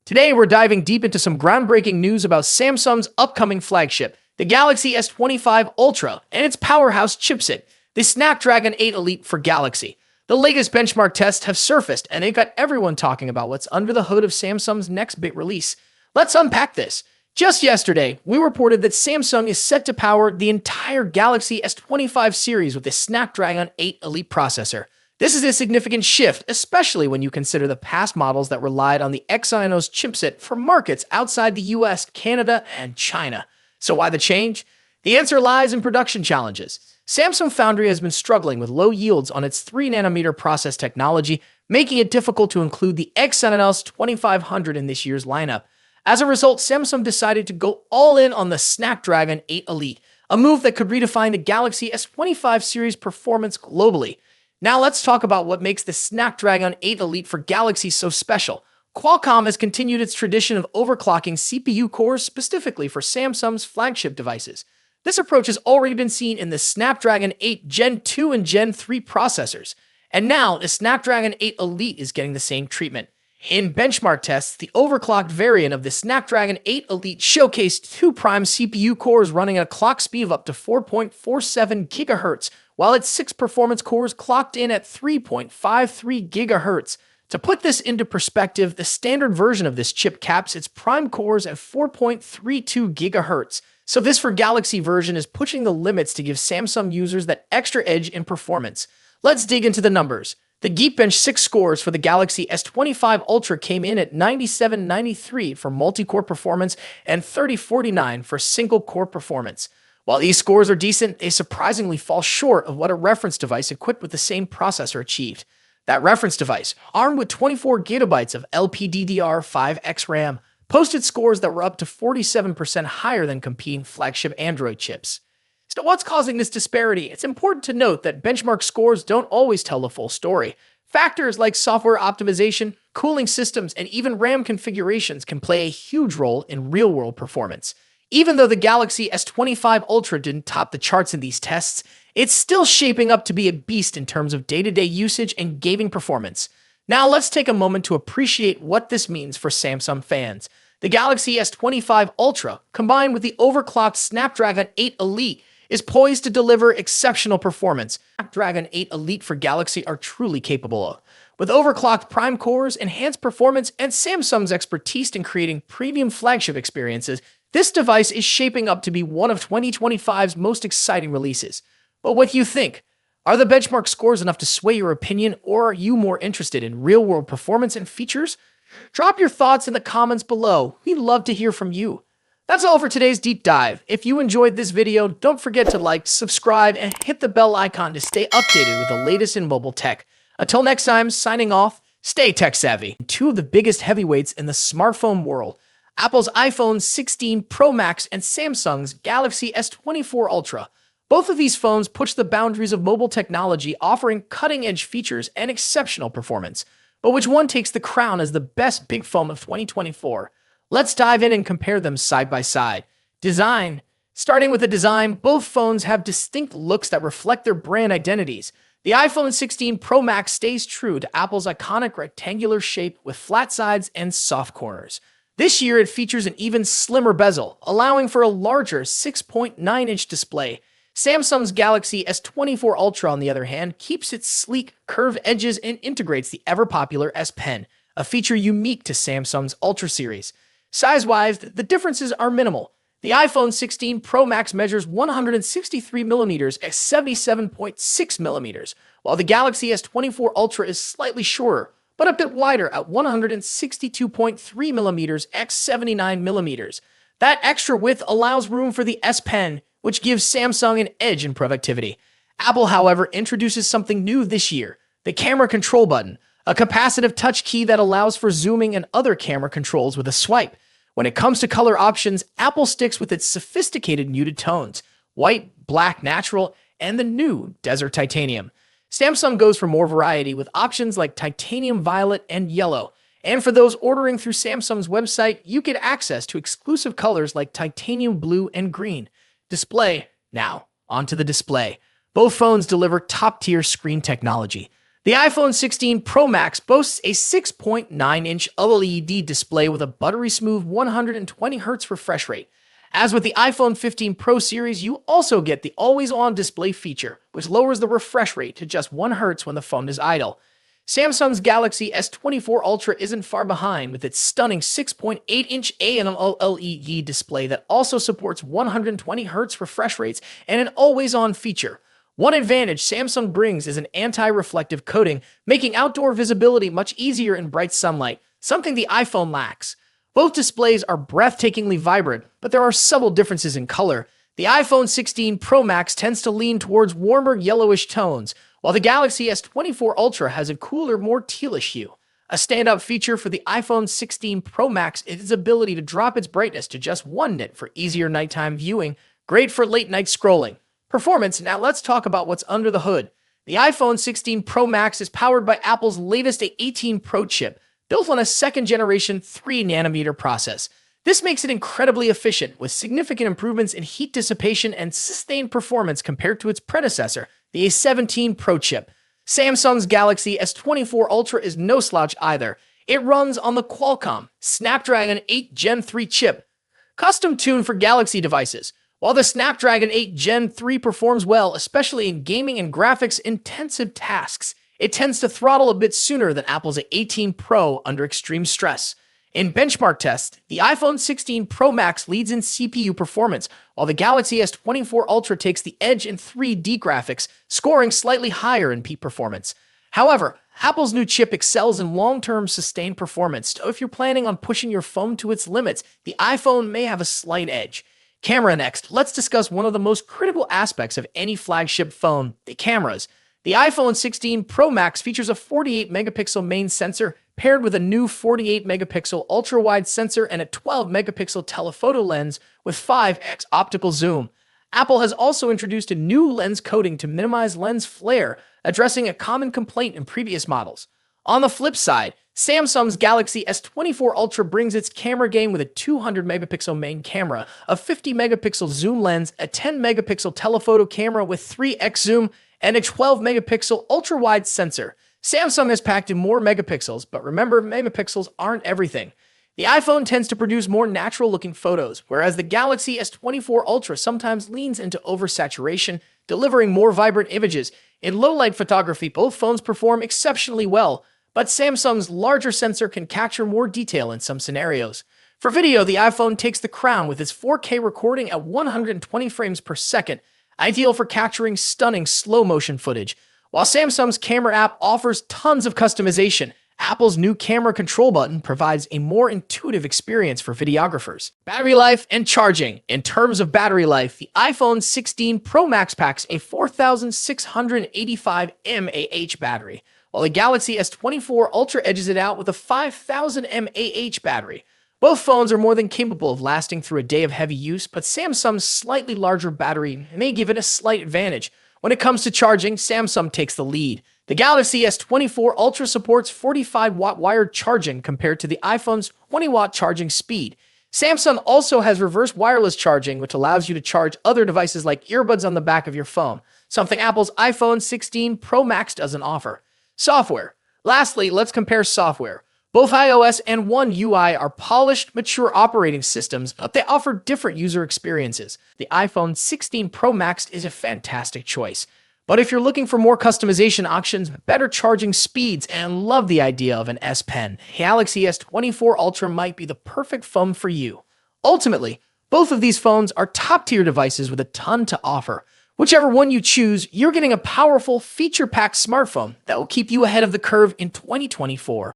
Today, we're diving deep into some groundbreaking news about Samsung's upcoming flagship, the Galaxy S25 Ultra, and its powerhouse chipset, the Snapdragon 8 Elite for Galaxy. The latest benchmark tests have surfaced, and it got everyone talking about what's under the hood of Samsung's next big release. Let's unpack this. Just yesterday, we reported that Samsung is set to power the entire Galaxy S25 series with the Snapdragon 8 Elite processor. This is a significant shift, especially when you consider the past models that relied on the Exynos chipset for markets outside the US, Canada, and China. So why the change? The answer lies in production challenges. Samsung Foundry has been struggling with low yields on its 3nm process technology, making it difficult to include the Exynos 2500 in this year's lineup. As a result, Samsung decided to go all in on the Snapdragon 8 Elite, a move that could redefine the Galaxy S25 series performance globally. Now let's talk about what makes the Snapdragon 8 Elite for Galaxy so special. Qualcomm has continued its tradition of overclocking CPU cores specifically for Samsung's flagship devices. This approach has already been seen in the Snapdragon 8 Gen 2 and Gen 3 processors, and now the Snapdragon 8 Elite is getting the same treatment. In benchmark tests, the overclocked variant of the Snapdragon 8 Elite showcased two prime CPU cores running at a clock speed of up to 4.47 GHz, while its 6 performance cores clocked in at 3.53 GHz. To put this into perspective, the standard version of this chip caps its prime cores at 4.32 GHz. So this for Galaxy version is pushing the limits to give Samsung users that extra edge in performance. Let's dig into the numbers. The Geekbench 6 scores for the Galaxy S25 Ultra came in at 9793 for multi-core performance and 3049 for single-core performance. While these scores are decent, they surprisingly fall short of what a reference device equipped with the same processor achieved. That reference device, armed with 24 GB of LPDDR5X RAM, posted scores that were up to 47% higher than competing flagship Android chips. So what's causing this disparity? It's important to note that benchmark scores don't always tell the full story. Factors like software optimization, cooling systems, and even RAM configurations can play a huge role in real-world performance. Even though the Galaxy S25 Ultra didn't top the charts in these tests, it's still shaping up to be a beast in terms of day-to-day usage and gaming performance. Now let's take a moment to appreciate what this means for Samsung fans. The Galaxy S25 Ultra, combined with the overclocked Snapdragon 8 Elite, is poised to deliver exceptional performance. Snapdragon 8 Elite for Galaxy are truly capable of. With overclocked prime cores, enhanced performance, and Samsung's expertise in creating premium flagship experiences, this device is shaping up to be one of 2025's most exciting releases. But what do you think? Are the benchmark scores enough to sway your opinion, or are you more interested in real-world performance and features? Drop your thoughts in the comments below. We'd love to hear from you. That's all for today's deep dive. If you enjoyed this video, don't forget to like, subscribe, and hit the bell icon to stay updated with the latest in mobile tech. Until next time, signing off, stay tech savvy. Two of the biggest heavyweights in the smartphone world, Apple's iPhone 16 Pro Max and Samsung's Galaxy S24 Ultra. Both of these phones push the boundaries of mobile technology, offering cutting-edge features and exceptional performance. But which one takes the crown as the best big phone of 2024? Let's dive in and compare them side by side. Design. Starting with the design, both phones have distinct looks that reflect their brand identities. The iPhone 16 Pro Max stays true to Apple's iconic rectangular shape with flat sides and soft corners. This year, it features an even slimmer bezel, allowing for a larger 6.9-inch display. Samsung's Galaxy S24 Ultra, on the other hand, keeps its sleek, curved edges and integrates the ever-popular S Pen, a feature unique to Samsung's Ultra series. Size-wise, the differences are minimal. The iPhone 16 Pro Max measures 163mm at 77.6mm, while the Galaxy S24 Ultra is slightly shorter, but a bit wider at 162.3mm at 79mm. That extra width allows room for the S Pen, which gives Samsung an edge in productivity. Apple, however, introduces something new this year, the camera control button, a capacitive touch key that allows for zooming and other camera controls with a swipe. When it comes to color options, Apple sticks with its sophisticated muted tones, white, black, natural, and the new Desert Titanium. Samsung goes for more variety with options like Titanium Violet and Yellow. And for those ordering through Samsung's website, you get access to exclusive colors like Titanium Blue and Green. Display. Now, onto the display. Both phones deliver top-tier screen technology. The iPhone 16 Pro Max boasts a 6.9-inch OLED display with a buttery-smooth 120Hz refresh rate. As with the iPhone 15 Pro series, you also get the always-on display feature, which lowers the refresh rate to just 1 Hz when the phone is idle. Samsung's Galaxy S24 Ultra isn't far behind with its stunning 6.8-inch AMOLED display that also supports 120Hz refresh rates and an always-on feature. One advantage Samsung brings is an anti-reflective coating, making outdoor visibility much easier in bright sunlight, something the iPhone lacks. Both displays are breathtakingly vibrant, but there are subtle differences in color. The iPhone 16 Pro Max tends to lean towards warmer yellowish tones, while the Galaxy S24 Ultra has a cooler, more tealish hue. A standout feature for the iPhone 16 Pro Max is its ability to drop its brightness to just 1 nit for easier nighttime viewing, great for late-night scrolling. Performance. Now let's talk about what's under the hood. The iPhone 16 Pro Max is powered by Apple's latest A18 Pro chip, built on a second-generation 3nm process. This makes it incredibly efficient, with significant improvements in heat dissipation and sustained performance compared to its predecessor, the A17 Pro chip. Samsung's Galaxy S24 Ultra is no slouch either. It runs on the Qualcomm Snapdragon 8 Gen 3 chip, custom-tuned for Galaxy devices. While the Snapdragon 8 Gen 3 performs well, especially in gaming and graphics-intensive tasks, it tends to throttle a bit sooner than Apple's A18 Pro under extreme stress. In benchmark tests, the iPhone 16 Pro Max leads in CPU performance, while the Galaxy S24 Ultra takes the edge in 3D graphics, scoring slightly higher in peak performance. However, Apple's new chip excels in long-term sustained performance, so if you're planning on pushing your phone to its limits, the iPhone may have a slight edge. Camera next. Let's discuss one of the most critical aspects of any flagship phone, the cameras. The iPhone 16 Pro Max features a 48-megapixel main sensor paired with a new 48-megapixel ultra-wide sensor and a 12-megapixel telephoto lens with 5x optical zoom. Apple has also introduced a new lens coating to minimize lens flare, addressing a common complaint in previous models. On the flip side, Samsung's Galaxy S24 Ultra brings its camera game with a 200-megapixel main camera, a 50-megapixel zoom lens, a 10-megapixel telephoto camera with 3x zoom, and a 12-megapixel ultra-wide sensor. Samsung has packed in more megapixels, but remember, megapixels aren't everything. The iPhone tends to produce more natural-looking photos, whereas the Galaxy S24 Ultra sometimes leans into oversaturation, delivering more vibrant images. In low-light photography, both phones perform exceptionally well, but Samsung's larger sensor can capture more detail in some scenarios. For video, the iPhone takes the crown with its 4K recording at 120 frames per second, ideal for capturing stunning slow-motion footage. While Samsung's camera app offers tons of customization, Apple's new camera control button provides a more intuitive experience for videographers. Battery life and charging. In terms of battery life, the iPhone 16 Pro Max packs a 4,685 mAh battery, while the Galaxy S24 Ultra edges it out with a 5,000 mAh battery. Both phones are more than capable of lasting through a day of heavy use, but Samsung's slightly larger battery may give it a slight advantage. When it comes to charging, Samsung takes the lead. The Galaxy S24 Ultra supports 45-watt wired charging compared to the iPhone's 20-watt charging speed. Samsung also has reverse wireless charging, which allows you to charge other devices like earbuds on the back of your phone, something Apple's iPhone 16 Pro Max doesn't offer. Software. Lastly, let's compare software. Both iOS and One UI are polished, mature operating systems, but they offer different user experiences. The iPhone 16 Pro Max is a fantastic choice. But if you're looking for more customization options, better charging speeds, and love the idea of an S Pen, Galaxy S24 Ultra might be the perfect phone for you. Ultimately, both of these phones are top-tier devices with a ton to offer. Whichever one you choose, you're getting a powerful, feature-packed smartphone that will keep you ahead of the curve in 2024.